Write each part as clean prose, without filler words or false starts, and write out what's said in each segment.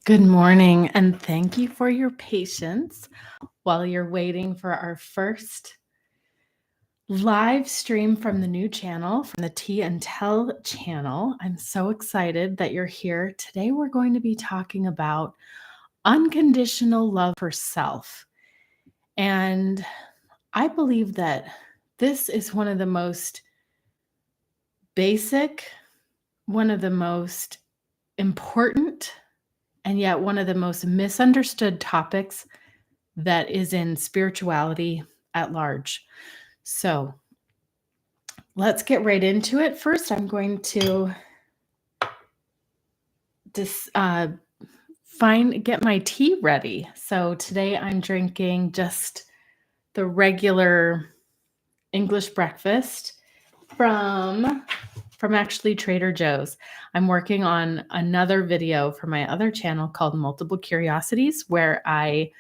Good morning, and thank you for your patience while you're waiting for our first live stream from the new channel, from the Tea and Tell channel. I'm so excited that you're here. Today, we're going to be talking about unconditional love for self. And I believe that this is one of the most basic, one of the most important, and yet one of the most misunderstood topics that is in spirituality at large. So let's get right into it. First, I'm going to get my tea ready. So today I'm drinking just the regular English breakfast from actually Trader Joe's. I'm working on another video for my other channel called Multiple Curiosities, where I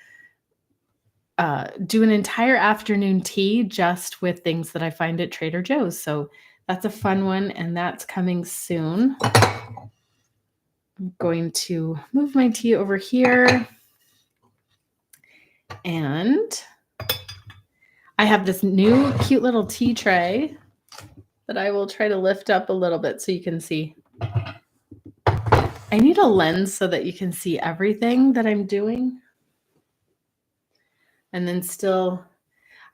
do an entire afternoon tea just with things that I find at Trader Joe's. So that's a fun one, and that's coming soon. I'm going to move my tea over here. And I have this new cute little tea tray that I will try to lift up a little bit so you can see. I need a lens so that you can see everything that I'm doing. And then still,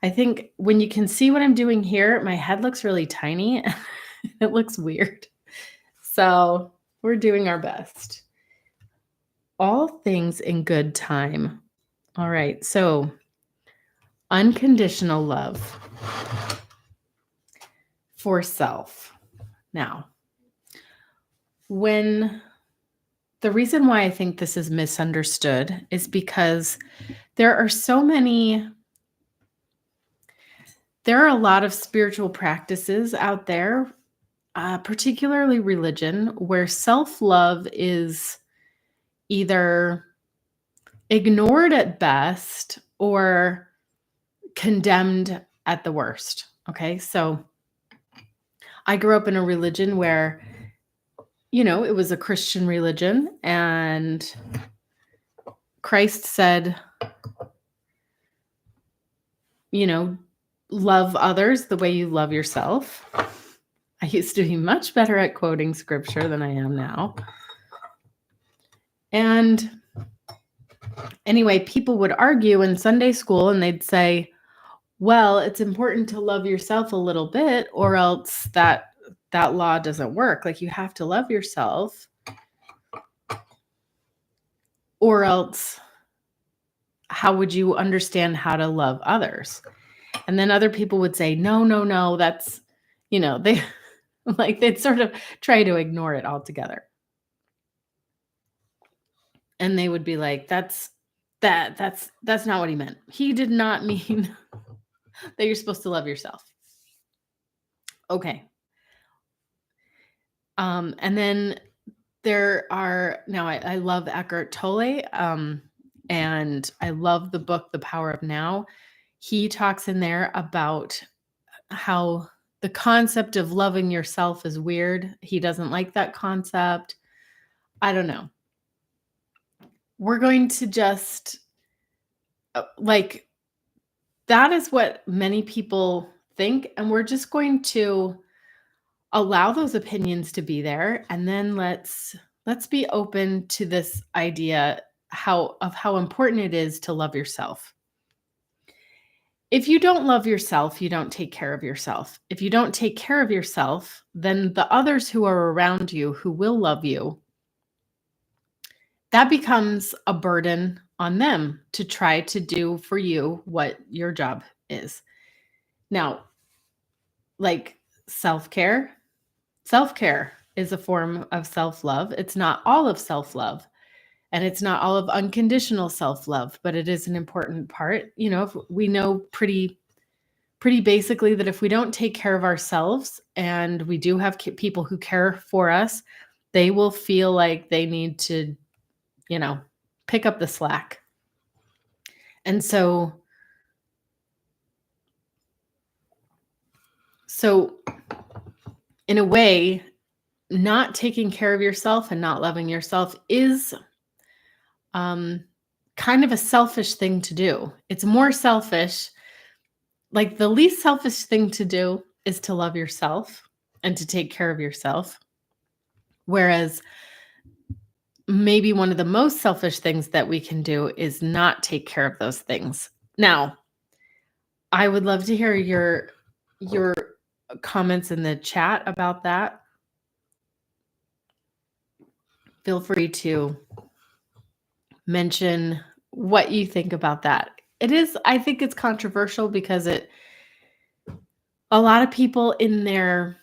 I think when you can see what I'm doing here, my head looks really tiny. It looks weird. So we're doing our best. All things in good time. All right. So unconditional love for self. Now, the reason why I think this is misunderstood is because there are a lot of spiritual practices out there, particularly religion, where self-love is either ignored at best or condemned at the worst. Okay, so I grew up in a religion where, it was a Christian religion, and Christ said, love others the way you love yourself. I used to be much better at quoting scripture than I am now. And anyway, people would argue in Sunday school and they'd say, well, it's important to love yourself a little bit, or else that law doesn't work. Like, you have to love yourself, or else how would you understand how to love others? And then other people would say, no, that's, they'd sort of try to ignore it altogether. And they would be like, that's not what he meant. He did not mean that you're supposed to love yourself. Okay. And then I love Eckhart Tolle, and I love the book, The Power of Now. He talks in there about how the concept of loving yourself is weird. He doesn't like that concept. I don't know. We're going to just, that is what many people think, and we're just going to allow those opinions to be there, and then let's be open to this idea of how important it is to love yourself. If you don't love yourself, you don't take care of yourself. If you don't take care of yourself, then the others who are around you who will love you, that becomes a burden on them to try to do for you what your job is. Now, like self-care is a form of self-love. It's not all of self-love, and it's not all of unconditional self-love, but it is an important part. If we know pretty basically that if we don't take care of ourselves, and we do have people who care for us, they will feel like they need to, pick up the slack. And so in a way, not taking care of yourself and not loving yourself is kind of a selfish thing to do. It's more selfish. Like the least selfish thing to do is to love yourself and to take care of yourself. Whereas maybe one of the most selfish things that we can do is not take care of those things. Now, I would love to hear your comments in the chat about that. Feel free to mention what you think about that. I think it's controversial because a lot of people in their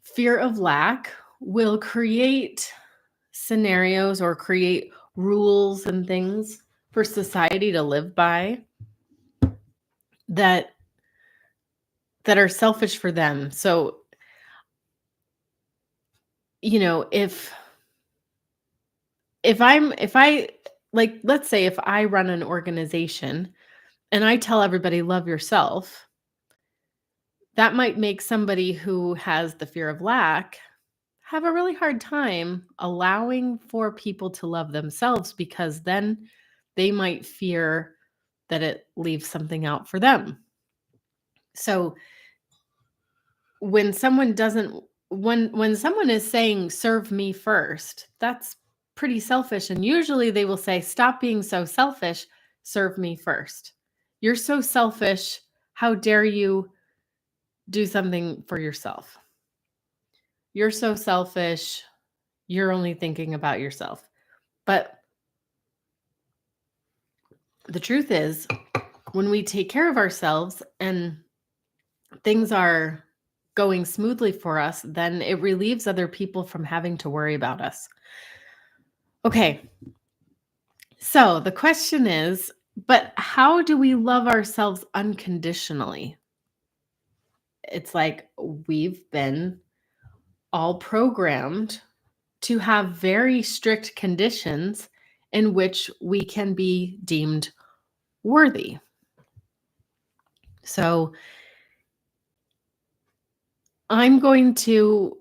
fear of lack will create scenarios or create rules and things for society to live by that are selfish for them. So, if I like, let's say if I run an organization and I tell everybody love yourself, that might make somebody who has the fear of lack have a really hard time allowing for people to love themselves, because then they might fear that it leaves something out for them. So when someone doesn't when someone is saying serve me first, that's pretty selfish, and usually they will say stop being so selfish, serve me first. You're so selfish, how dare you do something for yourself? You're so selfish, you're only thinking about yourself. But the truth is, when we take care of ourselves and things are going smoothly for us, then it relieves other people from having to worry about us. Okay. So the question is, but how do we love ourselves unconditionally? It's like we've been all programmed to have very strict conditions in which we can be deemed worthy. So I'm going to,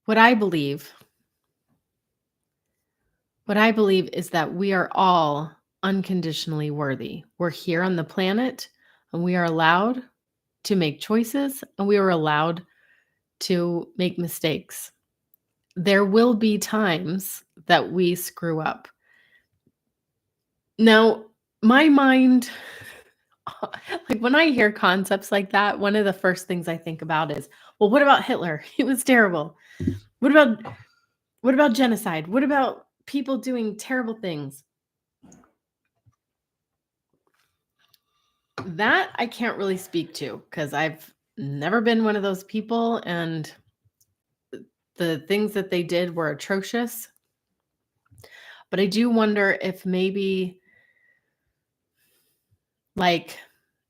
what I believe is that we are all unconditionally worthy. We're here on the planet and we are allowed to make choices and we are allowed to make mistakes. There will be times that we screw up. Now, my mind, like when I hear concepts like that, one of the first things I think about is, well, what about Hitler? He was terrible. What about genocide? What about people doing terrible things? That I can't really speak to because I've never been one of those people, and the things that they did were atrocious. But I do wonder if maybe, like,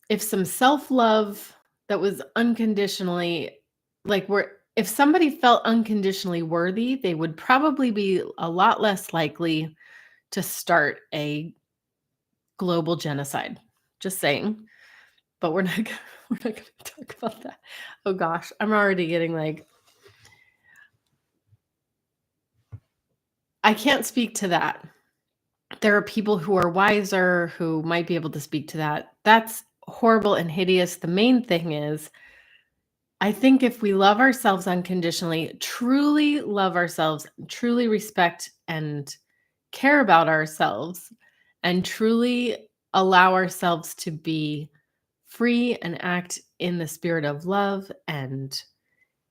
if some self-love that was unconditionally, like, where if somebody felt unconditionally worthy, they would probably be a lot less likely to start a global genocide. Just saying. But we're not gonna talk about that. Oh gosh, I'm already getting like, I can't speak to that. There are people who are wiser who might be able to speak to that. That's horrible and hideous. The main thing is, I think if we love ourselves unconditionally, truly love ourselves, truly respect and care about ourselves, and truly allow ourselves to be free and act in the spirit of love and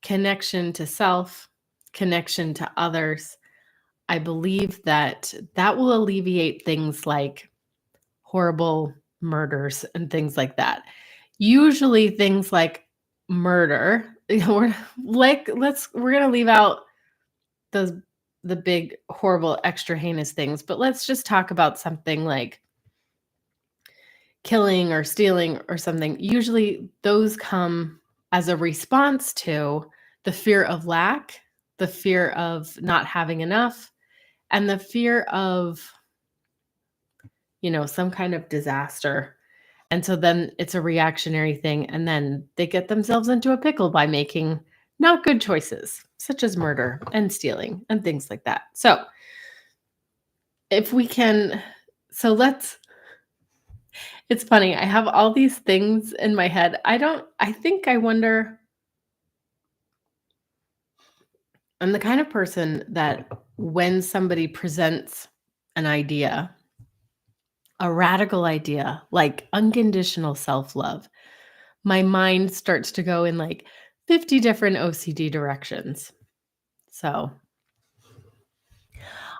connection to self, connection to others, I believe that that will alleviate things like horrible murders and things like that. Usually things like murder, we're going to leave out those the big horrible extra heinous things, but let's just talk about something like killing or stealing or something. Usually those come as a response to the fear of lack, the fear of not having enough, and the fear of, some kind of disaster. And so then it's a reactionary thing. And then they get themselves into a pickle by making not good choices, such as murder and stealing and things like that. So if we can so let's it's funny, I have all these things in my head. I think I wonder I'm the kind of person that when somebody presents an idea, a radical idea, like unconditional self-love, my mind starts to go in like 50 different OCD directions. So,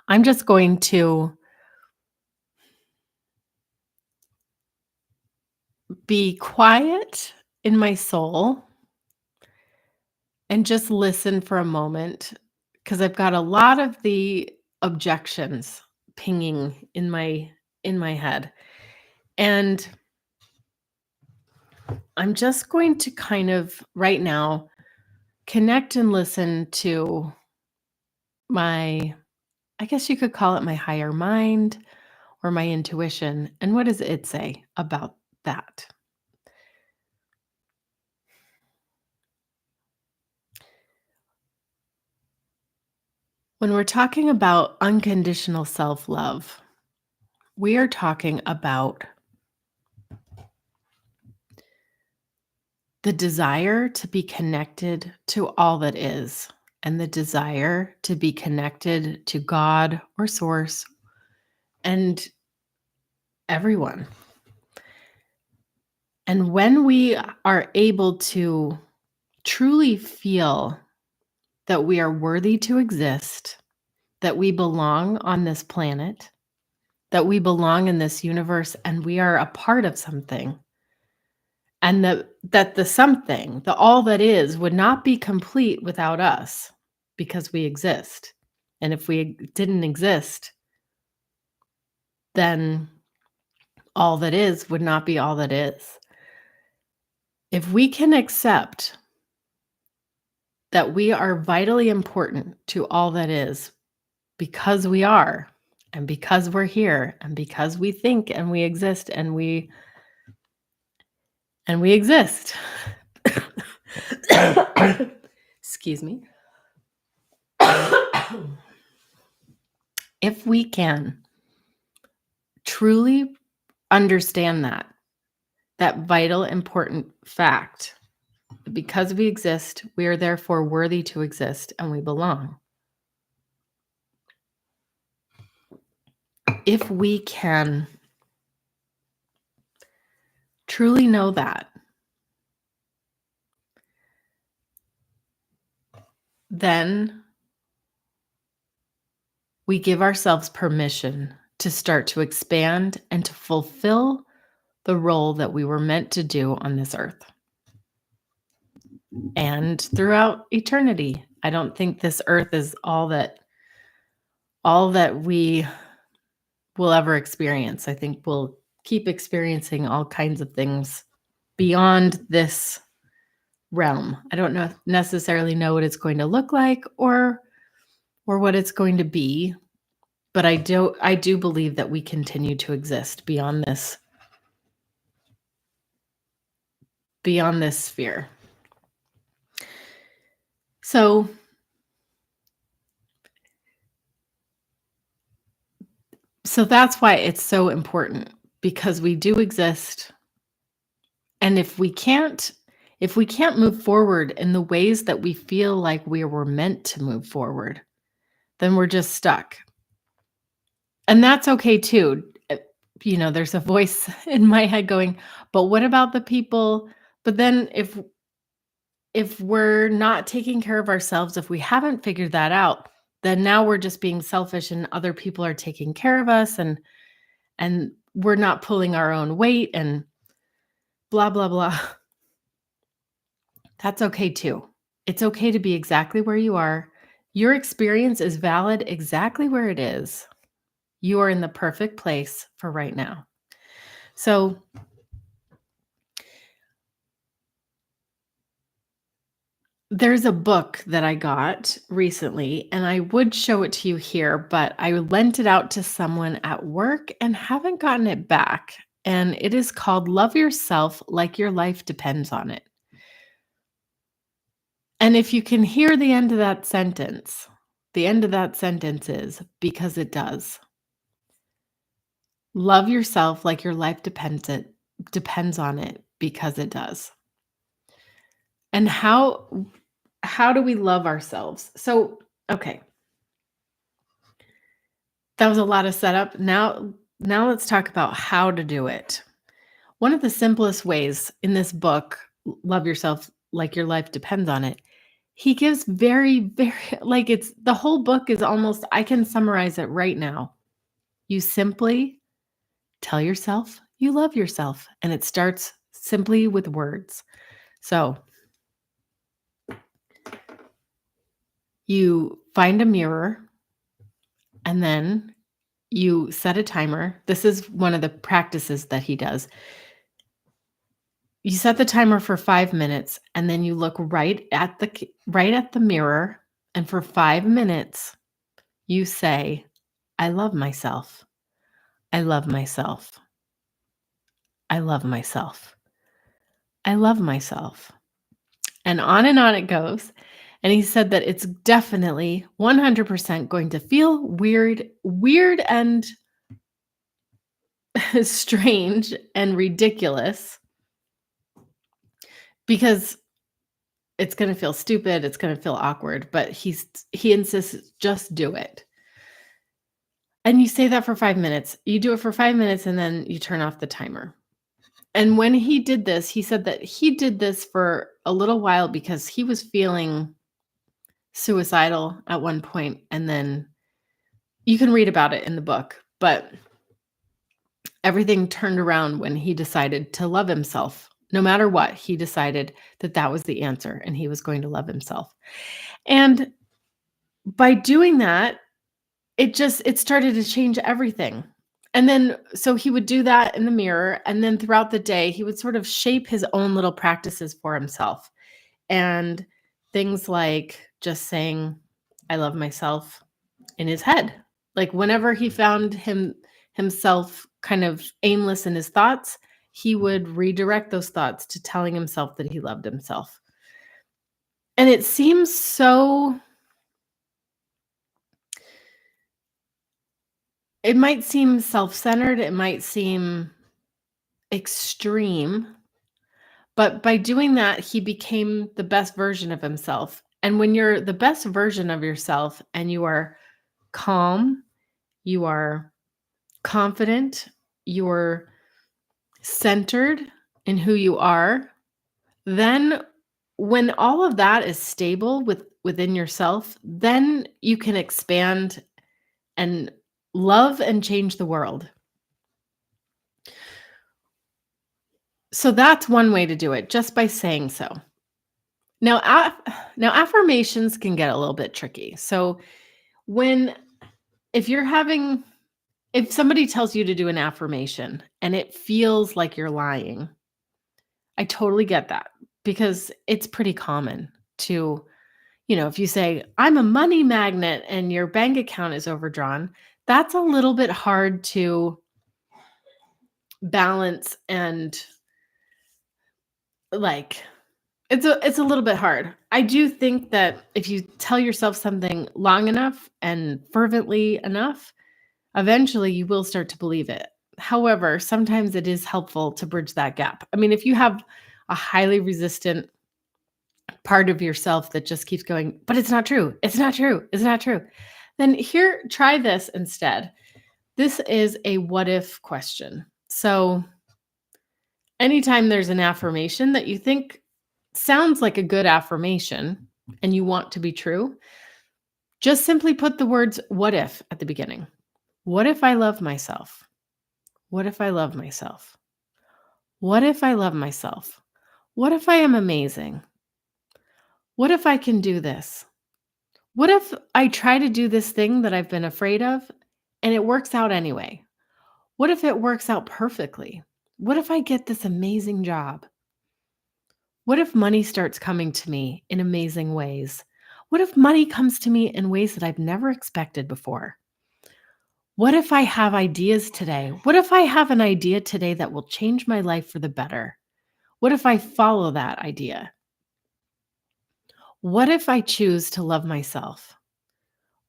I'm just going to be quiet in my soul and just listen for a moment because I've got a lot of the objections pinging in my head. And I'm just going to kind of right now connect and listen to my I guess you could call it my higher mind or my intuition. And what does it say about that? When we're talking about unconditional self love, we are talking about the desire to be connected to all that is, and the desire to be connected to God or Source and everyone. And when we are able to truly feel that we are worthy to exist, that we belong on this planet, that we belong in this universe, and we are a part of something, and that the something, the all that is, would not be complete without us because we exist. And if we didn't exist, then all that is would not be all that is. If we can accept that we are vitally important to all that is because we are, and because we're here, and because we think and we exist and we exist. Excuse me. If we can truly understand that vital, important fact, because we exist, we are therefore worthy to exist and we belong. If we can truly know that, then we give ourselves permission to start to expand and to fulfill the role that we were meant to do on this earth and throughout eternity. I don't think this earth is all that we will ever experience. I think we'll keep experiencing all kinds of things beyond this realm. I don't necessarily know what it's going to look like or what it's going to be, but I do believe that we continue to exist beyond this sphere. So that's why it's so important because we do exist. And if we can't move forward in the ways that we feel like we were meant to move forward, then we're just stuck. And that's okay too. There's a voice in my head going, "But what about the people?" But then if we're not taking care of ourselves, if we haven't figured that out, then now we're just being selfish and other people are taking care of us and we're not pulling our own weight and blah blah blah. That's okay too. It's okay to be exactly where you are. Your experience is valid exactly where it is. You are in the perfect place for right now. So, there's a book that I got recently, and I would show it to you here, but I lent it out to someone at work and haven't gotten it back. And it is called Love Yourself Like Your Life Depends on It. And if you can hear the end of that sentence is because it does. Love yourself like your life depends on it because it does. And how do we love ourselves? So, okay, that was a lot of setup. Now let's talk about how to do it. One of the simplest ways in this book, Love Yourself Like Your Life Depends on It, he gives very like it's the whole book is almost I can summarize it right now. You simply tell yourself you love yourself, and it starts simply with words. So, you find a mirror and then you set a timer. This is one of the practices that he does. You set the timer for 5 minutes and then you look right at the mirror, and for 5 minutes you say, "I love myself. I love myself. I love myself. I love myself." And on it goes. And he said that it's definitely 100% going to feel weird and strange and ridiculous because it's gonna feel stupid, it's gonna feel awkward, but he insists, "Just do it." And you say that for 5 minutes. You do it for 5 minutes, and then you turn off the timer. And when he did this, he said that he did this for a little while because he was feeling suicidal at one point, and then you can read about it in the book, but everything turned around when he decided to love himself. No matter what, he decided that that was the answer, and he was going to love himself. And by doing that, it started to change everything. And then so he would do that in the mirror, and then throughout the day, he would sort of shape his own little practices for himself. And things like just saying, "I love myself," in his head. Like whenever he found himself kind of aimless in his thoughts, he would redirect those thoughts to telling himself that he loved himself. And it might seem self-centered, it might seem extreme, but by doing that, he became the best version of himself. And when you're the best version of yourself and you are calm, you are confident, you're centered in who you are, then when all of that is stable within yourself, then you can expand and love and change the world. So that's one way to do it, just by saying so. Now, now affirmations can get a little bit tricky. So when if you're having if somebody tells you to do an affirmation and it feels like you're lying, I totally get that because it's pretty common to, if you say, "I'm a money magnet," and your bank account is overdrawn, that's a little bit hard to balance and like it's a little bit hard. I do think that if you tell yourself something long enough and fervently enough, eventually you will start to believe it. However, sometimes it is helpful to bridge that gap. I mean, if you have a highly resistant part of yourself that just keeps going, "But it's not true. It's not true. It's not true." Then here, try this instead. This is a what if question. So, anytime there's an affirmation that you think sounds like a good affirmation and you want to be true, just simply put the words "what if" at the beginning. What if I love myself? What if I love myself? What if I love myself? What if I am amazing? What if I can do this? What if I try to do this thing that I've been afraid of and it works out anyway? What if it works out perfectly? What if I get this amazing job? What if money starts coming to me in amazing ways? What if money comes to me in ways that I've never expected before? What if I have ideas today? What if I have an idea today that will change my life for the better? What if I follow that idea? What if I choose to love myself?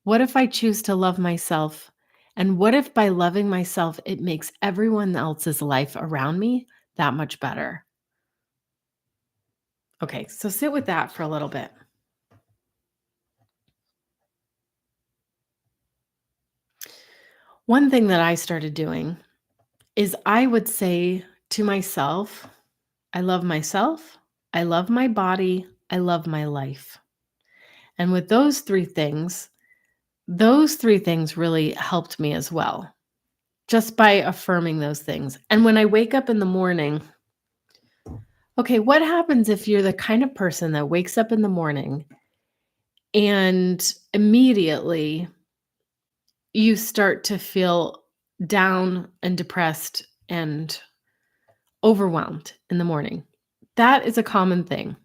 What if I choose to love myself And what if by loving myself, it makes everyone else's life around me that much better? Okay, so sit with that for a little bit. One thing that I started doing is I would say to myself, I love my body, I love my life. And with those three things really helped me as well, just by affirming those things. And when I wake up in the morning, okay, what happens if you're the kind of person that wakes up in the morning and immediately you start to feel down and depressed and overwhelmed in the morning? That is a common thing.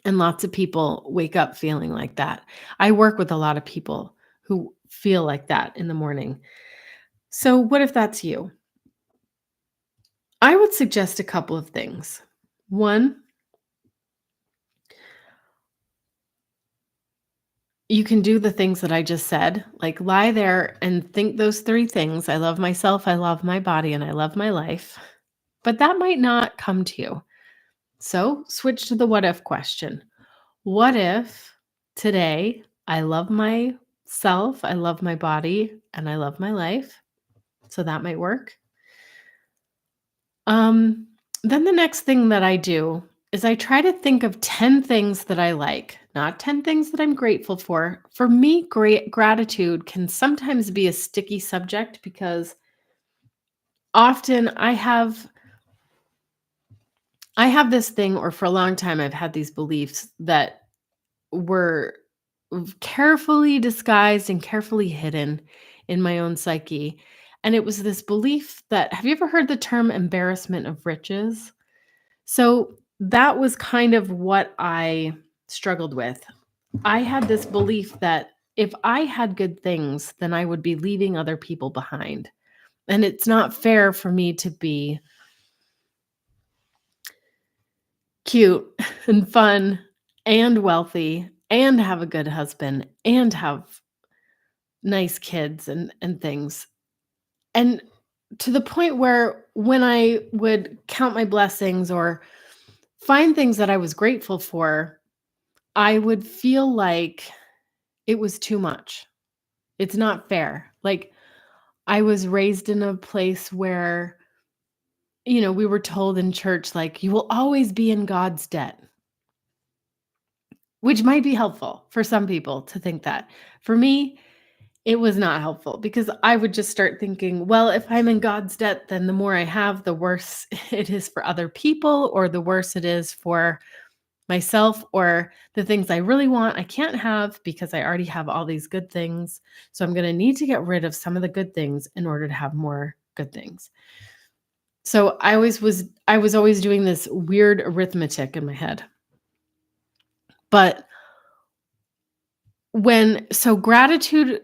And lots of people wake up feeling like that. I work with a lot of people who feel like that in the morning. So, what if that's you? I would suggest a couple of things. One, you can do the things that I just said, like lie there and think those three things. I love myself, I love my body, and I love my life. But that might not come to you. So, switch to the what if question. What if today I love myself, I love my body, and I love my life? So that might work. Um, then the next thing that I do is I try to think of 10 things that I like, not 10 things that I'm grateful for. For me, great gratitude can sometimes be a sticky subject because often I have this thing, or for a long time I've had these beliefs that were carefully disguised and carefully hidden in my own psyche. And it was this belief that, have you ever heard the term embarrassment of riches? So that was kind of what I struggled with. I had this belief that if I had good things, then I would be leaving other people behind. And it's not fair for me to be cute and fun and wealthy and have a good husband and have nice kids and things. And to the point where when I would count my blessings or find things that I was grateful for, I would feel like it was too much. It's not fair. Like, I was raised in a place where, we were told in church, like, you will always be in God's debt, which might be helpful for some people to think that. For me, it was not helpful because I would just start thinking, well, if I'm in God's debt, then the more I have, the worse it is for other people, or the worse it is for myself, or the things I really want, I can't have because I already have all these good things. So I'm going to need to get rid of some of the good things in order to have more good things. So I was always doing this weird arithmetic in my head. But gratitude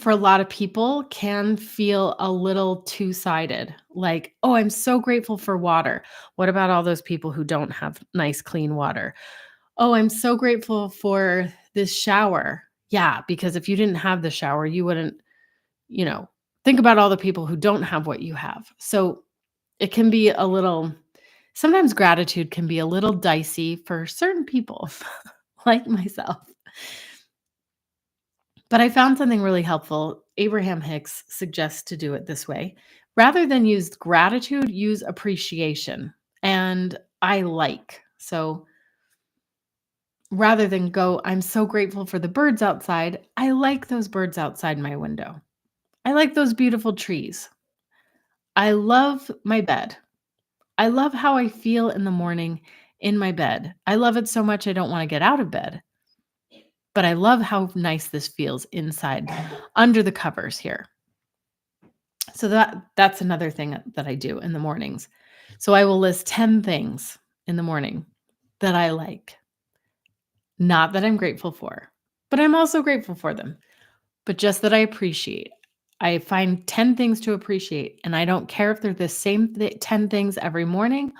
for a lot of people can feel a little two-sided. Like, "Oh, I'm so grateful for water." What about all those people who don't have nice clean water? "Oh, I'm so grateful for this shower." Yeah, because if you didn't have the shower, you wouldn't, you know, think about all the people who don't have what you have. So, it can be a little sometimes gratitude can be a little dicey for certain people, like myself. But I found something really helpful. Abraham Hicks suggests to do it this way. Rather than use gratitude, use appreciation and I like. So rather than go, I'm so grateful for the birds outside, I like those birds outside my window. I like those beautiful trees. I love my bed. I love how I feel in the morning in my bed. I love it so much I don't want to get out of bed, but I love how nice this feels inside under the covers here. So that's another thing that I do in the mornings. So I will list 10 things in the morning that I like, not that I'm grateful for, but I'm also grateful for them, but just that I appreciate. I find 10 things to appreciate, and I don't care if they're the same 10 things every morning.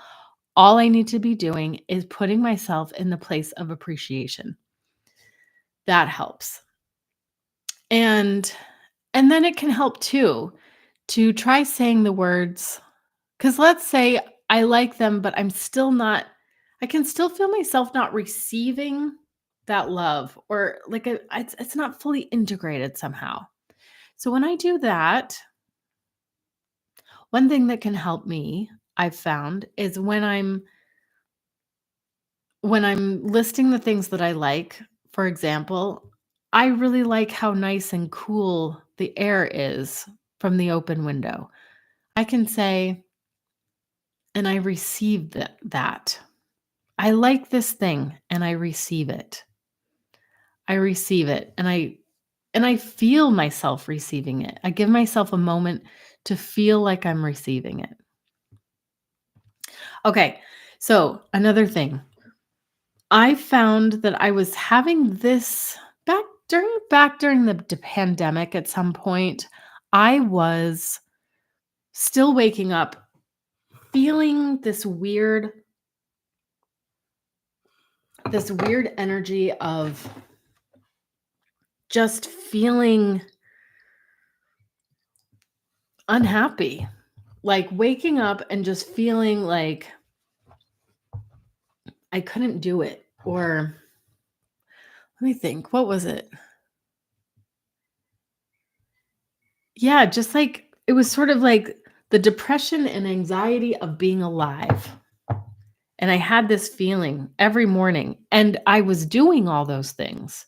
All I need to be doing is putting myself in the place of appreciation. That helps. And And then it can help too to try saying the words, because let's say I like them, but I can still feel myself not receiving that love, or like it's not fully integrated somehow. So when I do that, one thing that can help me, I've found, is when I'm listing the things that I like. For example, I really like how nice and cool the air is from the open window. I can say, and I receive that. I like this thing and I receive it. I receive it and I feel myself receiving it. I give myself a moment to feel like I'm receiving it. Okay. So, another thing. I found that I was having this back during the pandemic at some point. I was still waking up feeling this weird energy of just feeling unhappy. Like waking up and just feeling like I couldn't do it. Or let me think, what was it? Yeah, just like it was sort of like the depression and anxiety of being alive. And I had this feeling every morning, and I was doing all those things,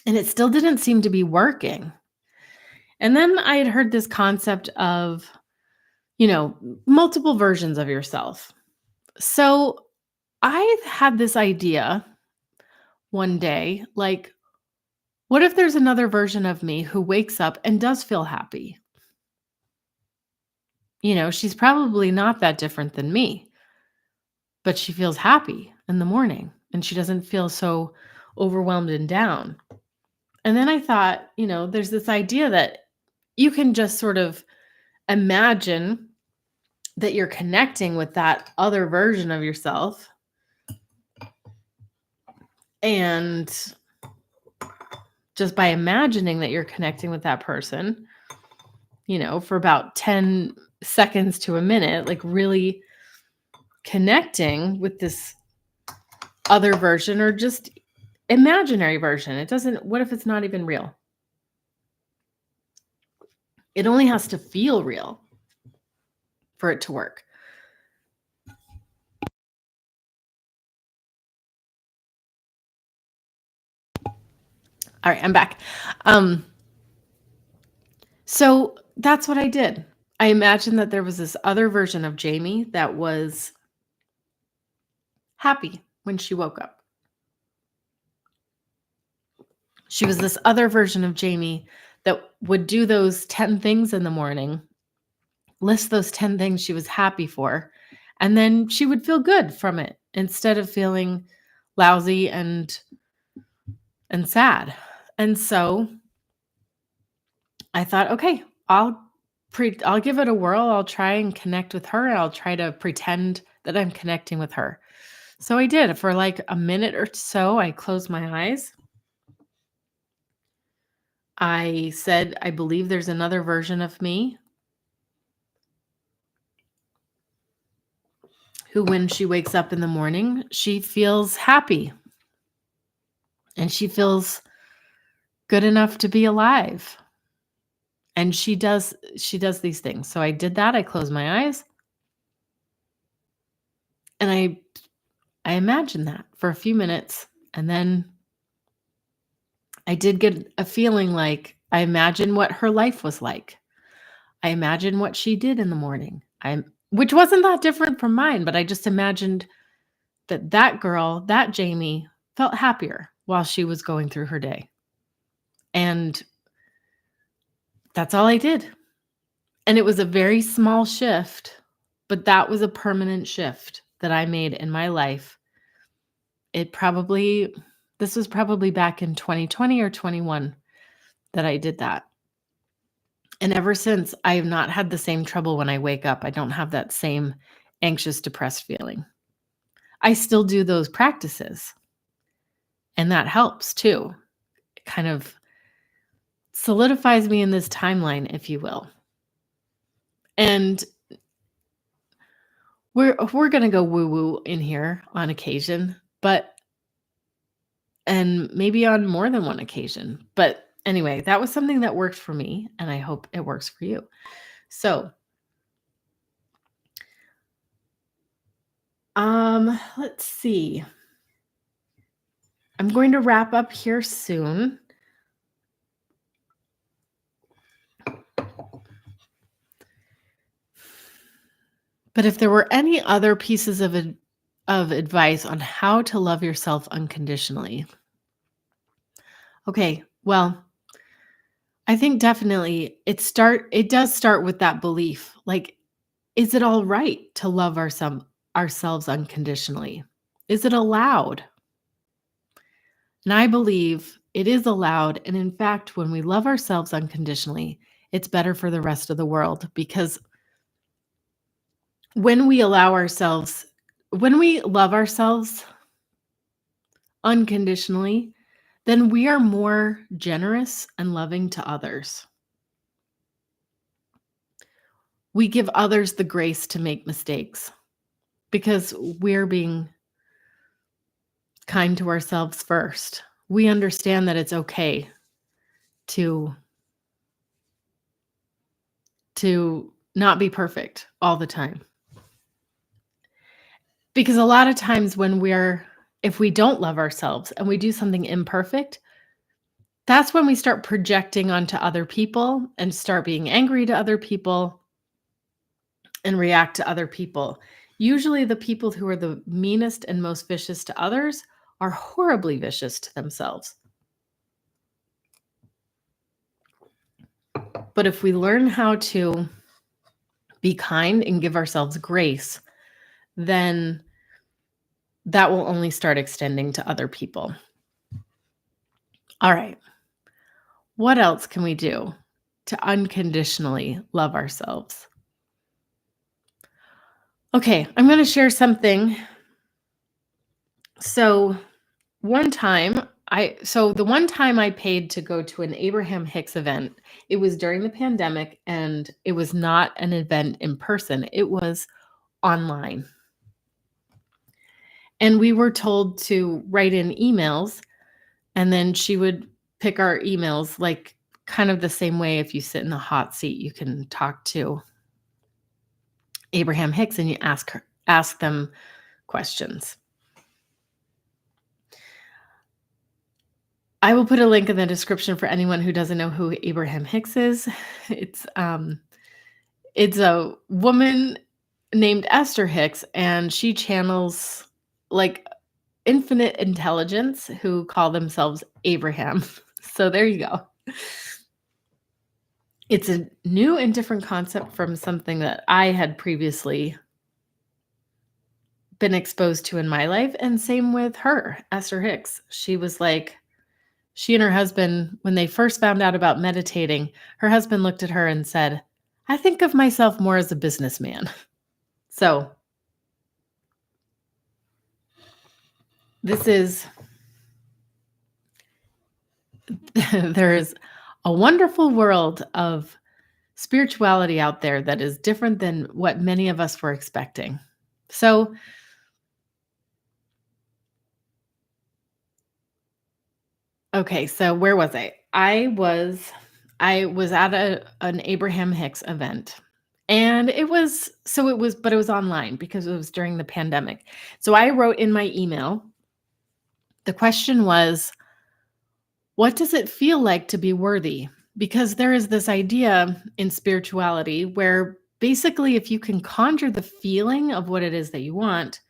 and it still didn't seem to be working. And then I had heard this concept of, multiple versions of yourself. So I had this idea one day, like, what if there's another version of me who wakes up and does feel happy? She's probably not that different than me, but she feels happy in the morning and she doesn't feel so overwhelmed and down. And then I thought, there's this idea that you can just sort of imagine that you're connecting with that other version of yourself. And just by imagining that you're connecting with that person, for about 10 seconds to a minute, like really connecting with this other version or just imaginary version. What if it's not even real? It only has to feel real for it to work. All right, I'm back. So that's what I did. I imagined that there was this other version of Jamie that was happy when she woke up. She was this other version of Jamie that would do those 10 things in the morning, list those 10 things she was happy for, and then she would feel good from it instead of feeling lousy and sad. And so I thought, okay, I'll give it a whirl. I'll try and connect with her. I'll try to pretend that I'm connecting with her. So I did. For like a minute or so, I closed my eyes. I said, I believe there's another version of me who, when she wakes up in the morning, she feels happy and she feels good enough to be alive. And she does these things. So I did that. I closed my eyes and I imagined that for a few minutes. And then I did get a feeling like I imagined what her life was like. I imagined what she did in the morning. Which wasn't that different from mine, but I just imagined that girl, that Jamie, felt happier while she was going through her day. And that's all I did. And it was a very small shift, but that was a permanent shift that I made in my life. This was probably back in 2020 or 21 that I did that. And ever since, I have not had the same trouble when I wake up. I don't have that same anxious, depressed feeling. I still do those practices, and that helps too. Kind of solidifies me in this timeline, if you will. And we're gonna go woo-woo in here on occasion, and maybe on more than one occasion. But anyway, that was something that worked for me, and I hope it works for you. So, let's see. I'm going to wrap up here soon. But if there were any other pieces of advice on how to love yourself unconditionally. Okay, well, I think definitely it does start with that belief. Like, is it all right to love ourselves unconditionally? Is it allowed? And I believe it is allowed. And in fact, when we love ourselves unconditionally, it's better for the rest of the world because when we love ourselves unconditionally, then we are more generous and loving to others. We give others the grace to make mistakes because we're being kind to ourselves first. We understand that it's okay to not be perfect all the time. Because a lot of times if we don't love ourselves and we do something imperfect, that's when we start projecting onto other people and start being angry to other people and react to other people. Usually the people who are the meanest and most vicious to others are horribly vicious to themselves. But if we learn how to be kind and give ourselves grace, then that will only start extending to other people. All right. What else can we do to unconditionally love ourselves? Okay, I'm going to share something. So, the one time I paid to go to an Abraham Hicks event, it was during the pandemic and it was not an event in person. It was online. And we were told to write in emails and then she would pick our emails like kind of the same way if you sit in the hot seat, you can talk to Abraham Hicks and you ask them questions. I will put a link in the description for anyone who doesn't know who Abraham Hicks is. It's a woman named Esther Hicks, and she channels like infinite intelligence who call themselves Abraham. So there you go. It's a new and different concept from something that I had previously been exposed to in my life. And same with her, Esther Hicks. She and her husband, when they first found out about meditating, her husband looked at her and said, I think of myself more as a businessman. So there is a wonderful world of spirituality out there that is different than what many of us were expecting. So okay, so where was I? I was at an Abraham Hicks event. And it was online because it was during the pandemic. So I wrote in my email, the question was, what does it feel like to be worthy? Because there is this idea in spirituality where basically if you can conjure the feeling of what it is that you want,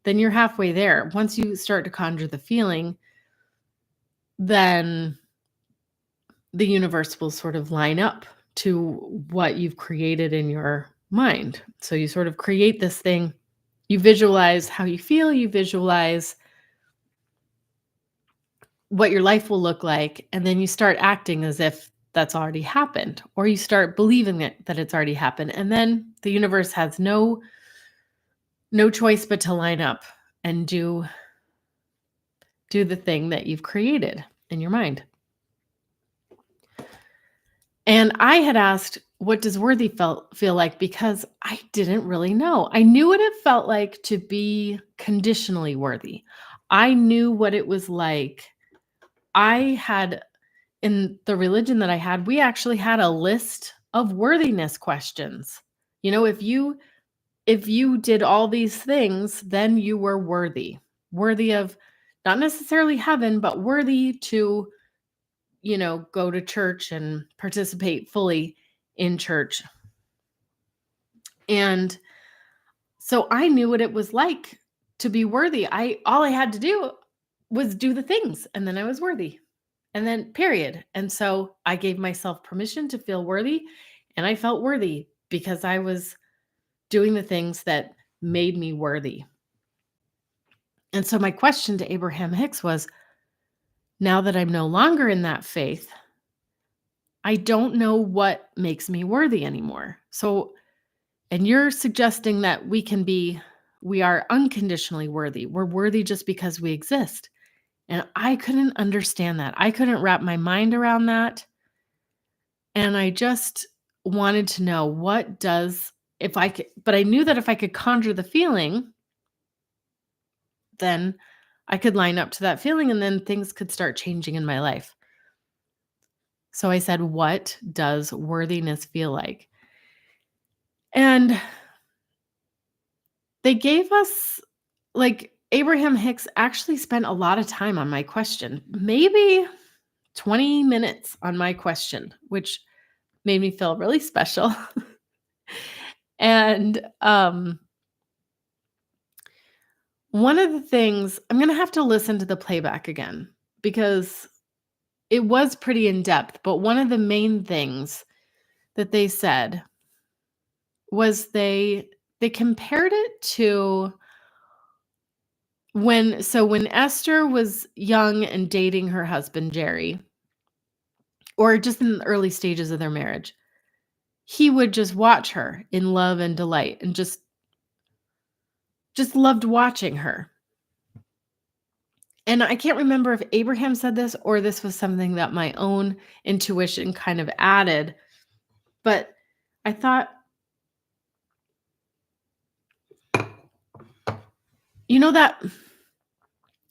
then you're halfway there. Once you start to conjure the feeling, then the universe will sort of line up to what you've created in your mind. So you sort of create this thing, you visualize how you feel, you visualize what your life will look like, and then you start acting as if that's already happened, or you start believing that it's already happened. And then the universe has no choice but to line up and do the thing that you've created in your mind. And I had asked, what does worthy feel like? Because I didn't really know. I knew what it felt like to be conditionally worthy. I knew what it was like. I had, in the religion that I had, we actually had a list of worthiness questions. If you did all these things, then you were worthy of not necessarily heaven, but worthy to, go to church and participate fully in church. And so I knew what it was like to be worthy. All I had to do was do the things, and then I was worthy. And then period. And so I gave myself permission to feel worthy, and I felt worthy because I was doing the things that made me worthy. And so my question to Abraham Hicks was, now that I'm no longer in that faith, I don't know what makes me worthy anymore. So, and you're suggesting that we are unconditionally worthy. We're worthy just because we exist. And I couldn't understand that. I couldn't wrap my mind around that. And I just wanted to know if I could, but I knew that if I could conjure the feeling, then I could line up to that feeling and then things could start changing in my life. So I said, what does worthiness feel like? And they gave us, like, Abraham Hicks actually spent a lot of time on my question, maybe 20 minutes on my question, which made me feel really special. And one of the things, I'm going to have to listen to the playback again because it was pretty in depth. But one of the main things that they said was they compared it to when Esther was young and dating her husband Jerry, or just in the early stages of their marriage, he would just watch her in love and delight and just loved watching her. And I can't remember if Abraham said this or this was something that my own intuition kind of added, but I thought, you know that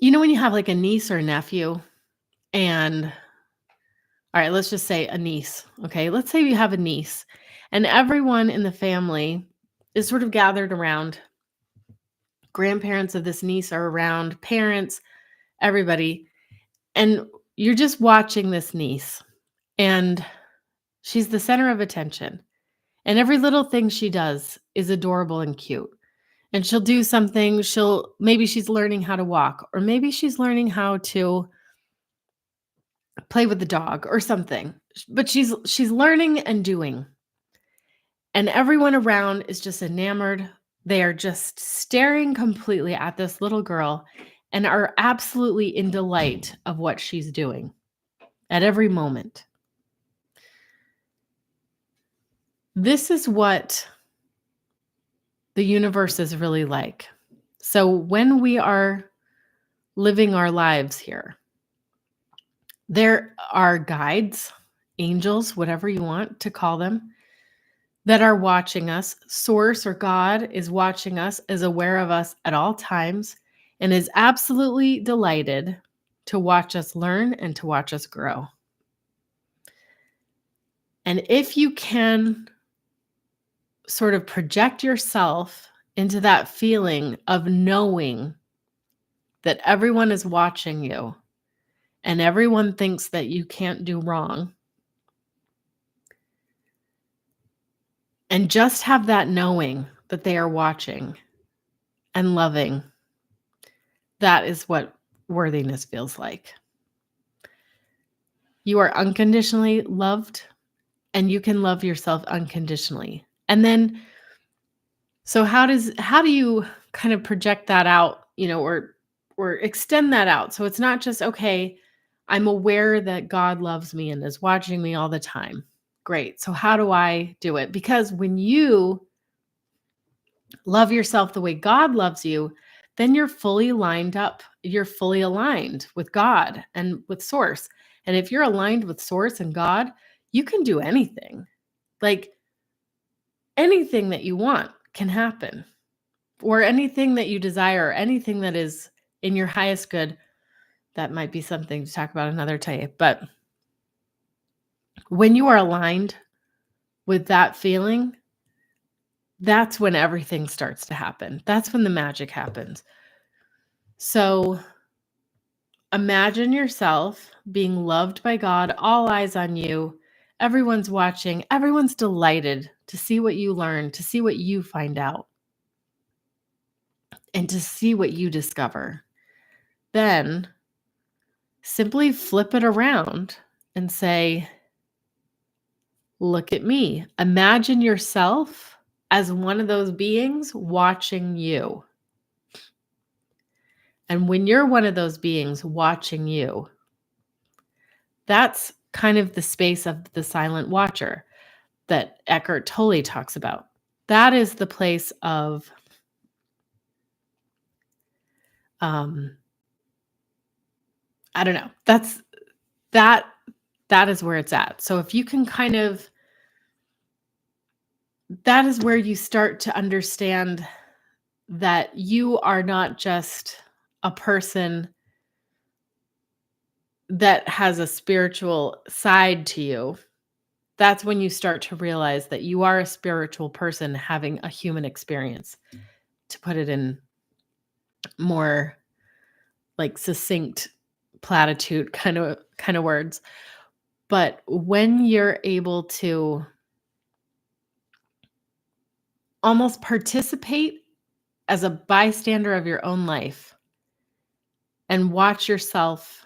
when you have like a niece or a nephew, and all right, let's just say a niece. Okay, let's say you have a niece and everyone in the family is sort of gathered around. Grandparents of this niece are around, parents, everybody, and you're just watching this niece, and she's the center of attention. And every little thing she does is adorable and cute. And she'll do something, maybe she's learning how to walk, or maybe she's learning how to play with the dog or something. But she's learning and doing. And everyone around is just enamored. They are just staring completely at this little girl and are absolutely in delight of what she's doing at every moment. This is what the universe is really like. So when we are living our lives here, there are guides, angels, whatever you want to call them, that are watching us. Source or God is watching us, is aware of us at all times, and is absolutely delighted to watch us learn and to watch us grow. And if you can sort of project yourself into that feeling of knowing that everyone is watching you and everyone thinks that you can't do wrong, and just have that knowing that they are watching and loving, that is what worthiness feels like. You are unconditionally loved, and you can love yourself unconditionally. And then, so how do you kind of project that out, or extend that out? So it's not just, okay, I'm aware that God loves me and is watching me all the time. Great. So how do I do it? Because when you love yourself the way God loves you, then you're fully lined up. You're fully aligned with God and with Source. And if you're aligned with Source and God, you can do anything. Like anything that you want can happen, or anything that you desire, anything that is in your highest good. That might be something to talk about another time. But when you are aligned with that feeling, that's when everything starts to happen. That's when the magic happens. So imagine yourself being loved by God, all eyes on you. Everyone's watching. Everyone's delighted to see what you learn, to see what you find out, and to see what you discover. Then simply flip it around and say, look at me. Imagine yourself as one of those beings watching you. And when you're one of those beings watching you, that's kind of the space of the silent watcher that Eckhart Tolle talks about. That is the place of I don't know. That that is where it's at. So if you can that is where you start to understand that you are not just a person that has a spiritual side to you. That's when you start to realize that you are a spiritual person having a human experience, to put it in more like succinct platitude kind of words. But when you're able to almost participate as a bystander of your own life and watch yourself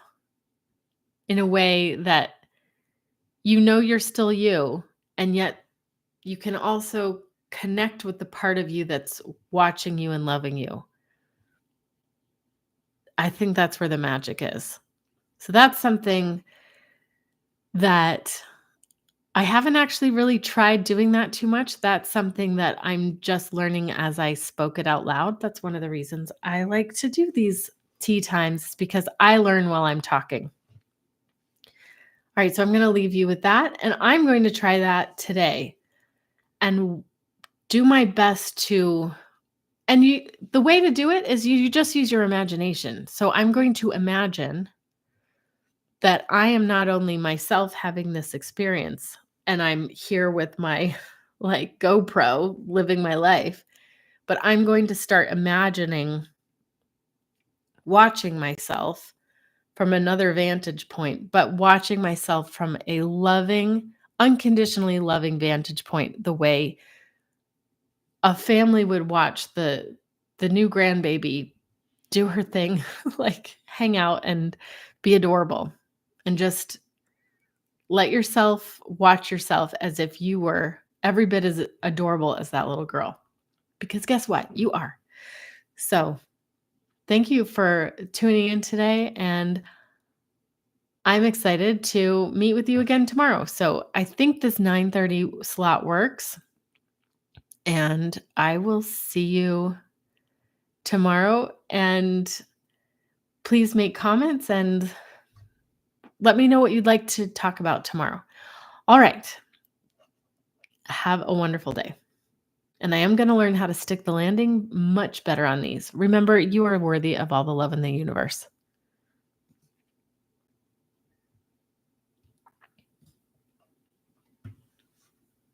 in a way that you know you're still you, and yet you can also connect with the part of you that's watching you and loving you. I think that's where the magic is. So that's something that I haven't actually really tried doing that too much. That's something that I'm just learning as I spoke it out loud. That's one of the reasons I like to do these tea times, because I learn while I'm talking. All right, so I'm going to leave you with that, and I'm going to try that today and do my best to the way to do it is you just use your imagination. So I'm going to imagine that I am not only myself having this experience and I'm here with my like GoPro living my life, but I'm going to start imagining watching myself from another vantage point, but watching myself from a loving, unconditionally loving vantage point, the way a family would watch the new grandbaby do her thing, like hang out and be adorable, and just let yourself watch yourself as if you were every bit as adorable as that little girl. Because guess what? You are. So thank you for tuning in today. And I'm excited to meet with you again tomorrow. So I think this 9:30 slot works. And I will see you tomorrow. And please make comments and let me know what you'd like to talk about tomorrow. All right. Have a wonderful day. And I am going to learn how to stick the landing much better on these. Remember, you are worthy of all the love in the universe.